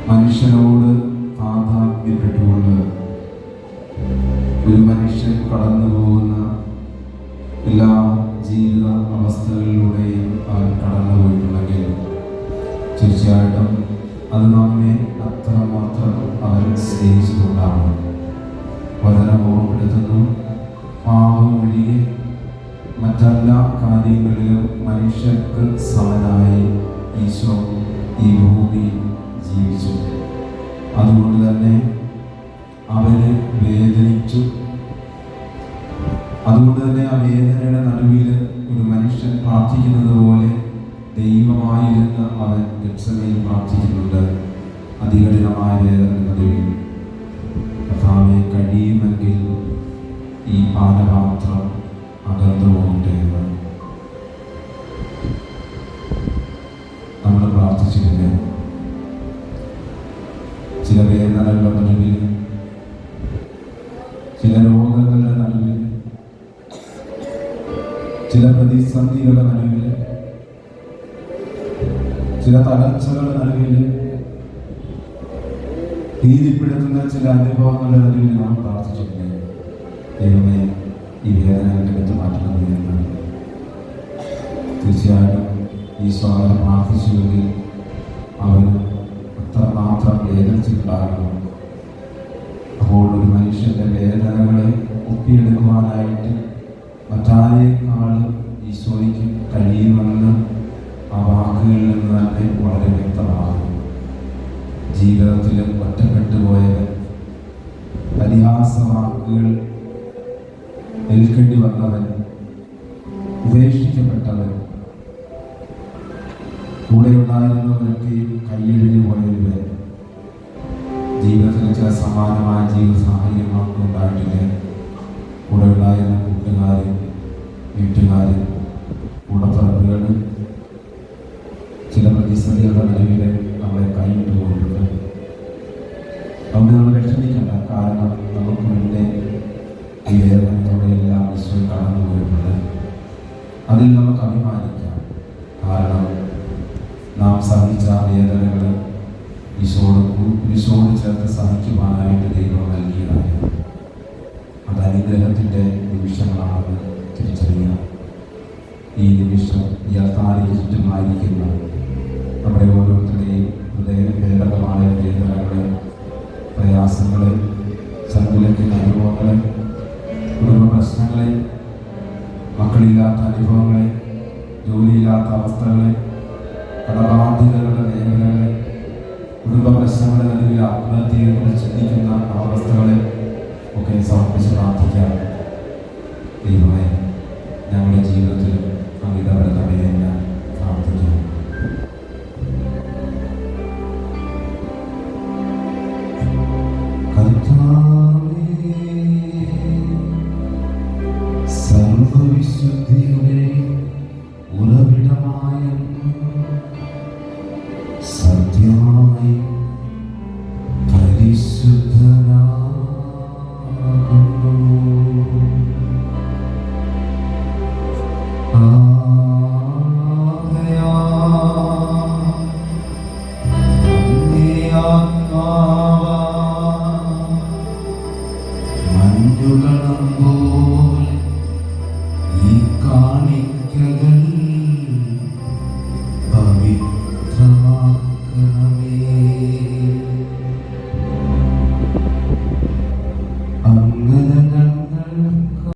മനുഷ്യനോട് താതാത്മ്യപ്പെട്ടുകൊണ്ട് ഒരു മനുഷ്യൻ കടന്നു പോകുന്ന എല്ലാ ജീവിത അവസ്ഥകളിലൂടെയും അവൻ കടന്നു പോയിട്ടുണ്ടെങ്കിൽ തീർച്ചയായിട്ടും അത് നമ്മെ അത്രമാത്രം അവൻ സ്നേഹിച്ചുകൊണ്ടാണ്. വചനം ഓർമ്മപ്പെടുത്തുന്നു, പാപം ഒഴികെ മറ്റെല്ലാ കാര്യങ്ങളിലും മനുഷ്യർക്ക് സമനായി ഈശോ ഈ ഭൂമിയിൽ ജീവിച്ചു. അതുകൊണ്ട് തന്നെ അവന് വേദനിച്ചു. അതുകൊണ്ട് തന്നെ ആ വേദനയുടെ നടുവിൽ ഒരു മനുഷ്യൻ പ്രാർത്ഥിക്കുന്നത് പോലെ ദൈവമായിരുന്ന അവൻ ഗെത്സമേനിൽ പ്രാർത്ഥിക്കുന്നുണ്ട്. അതികഠിനമായ വേദന നടുവിൽ കർത്താവേ, കഴിയുമെങ്കിൽ ഈ പാനപാത്രം അകന്നു പോകട്ടെ എന്ന് നമ്മൾ പ്രാർത്ഥിച്ചിട്ടില്ലേ? ചില വേദനകളുടെ നടുവിൽ, ചില രോഗങ്ങളുടെ നടുവിൽ, ചില പ്രതിസന്ധികളുടെ നടുവിൽ, ചില തകർച്ചകളുടെ നടുവിൽ, ഭീതിപ്പെടുത്തുന്ന ചില അനുഭവങ്ങളുടെ നടുവിൽ നാം പ്രാർത്ഥിച്ചിട്ടില്ലേ? ദൈവമേ, ഈ വേദന എടുത്ത് മാറ്റണമേ എന്ന്. തീർച്ചയായിട്ടും ഈ സ്വാഗതം പ്രാർത്ഥിച്ചുവെങ്കിൽ അവൻ അത്രമാത്രം വേദനിച്ചിട്ടുണ്ടാകണം. അപ്പോൾ ഒരു മനുഷ്യൻ്റെ വേദനകളെ ഒപ്പിയെടുക്കുവാനായിട്ട് മറ്റാരേക്കാളും ഈശോയ്ക്ക് കഴിയുമെന്ന് ആ വാക്കുകളിൽ നിന്ന് തന്നെ വളരെ വ്യക്തമാകും. ജീവിതത്തിലും ഒറ്റപ്പെട്ടു പോയവൻ, പരിഹാസവാക്കുകൾ ഏൽക്കേണ്ടി വന്നവൻ, ഉപേക്ഷിക്കപ്പെട്ടവൻ, കൂടെ ഉണ്ടായിരുന്നവരൊക്കെയും കൈയൊഴിഞ്ഞു പോയവൻ, ജീവിതത്തിൽ ചില സമാനമായ ജീവിത സാഹചര്യങ്ങളൊക്കെ ഉണ്ടായിട്ടില്ല. കൂടെ ഉണ്ടായിരുന്ന കൂട്ടുകാരും വീട്ടുകാരും കൂടപ്പിറപ്പുകളും ചില പ്രതിസന്ധികളുടെ നടുവിൽ നമ്മളെ കൈവിട്ടു പോയിട്ടുണ്ട്. അതുകൊണ്ട് നമ്മൾ വിഷമിക്കണ്ട. കാരണം നമുക്ക് മുന്നേ ഈ വേദനയോടെയെല്ലാം ഈശോ കടന്നു പോയിട്ടുണ്ട്. അതിൽ നമുക്ക് അഭിമാനിക്കാം. കാരണം നാം സഹിച്ച വേദനകൾ ഈശോട് ചേർത്ത് സഹിക്കുവാനായിട്ട് ദൈവം നൽകിയതായിരുന്നു. അത് അനുഗ്രഹത്തിൻ്റെ നിമിഷങ്ങളാണെന്ന് തിരിച്ചറിയാം. ഈ നിമിഷം ഈ അത്താണിക്ക് ചുറ്റുമായിരിക്കുന്ന നമ്മുടെ ഓരോരുത്തരുടെയും ഹൃദയഭേദകമായ വേദനകളെ, പ്രയാസങ്ങളെ, സങ്കുലത്തിൻ്റെ അനുഭവങ്ങളെ, കുടുംബ പ്രശ്നങ്ങളെ, മക്കളില്ലാത്ത അനുഭവങ്ങളെ, ജോലിയില്ലാത്ത അവസ്ഥകളെ, കടബാധ്യതകളുടെ മേഖലകളെ, കുടുംബ പ്രശ്നങ്ങളുടെ നടുവിൽ ആത്മഹത്യയെക്കുറിച്ച് ചിന്തിക്കുന്ന അവസ്ഥകളെ ഒക്കെ സമർപ്പിച്ച് പ്രാർത്ഥിക്കാം. ദൈവമേ, ഞങ്ങളുടെ ജീവിതത്തിൽ അങ്ങ് ഇടപെടണമേ എന്ന് പ്രാർത്ഥിക്കാം. സർവവിശുദ്ധിയുടെ ഉറവിടമായ സത്യമായി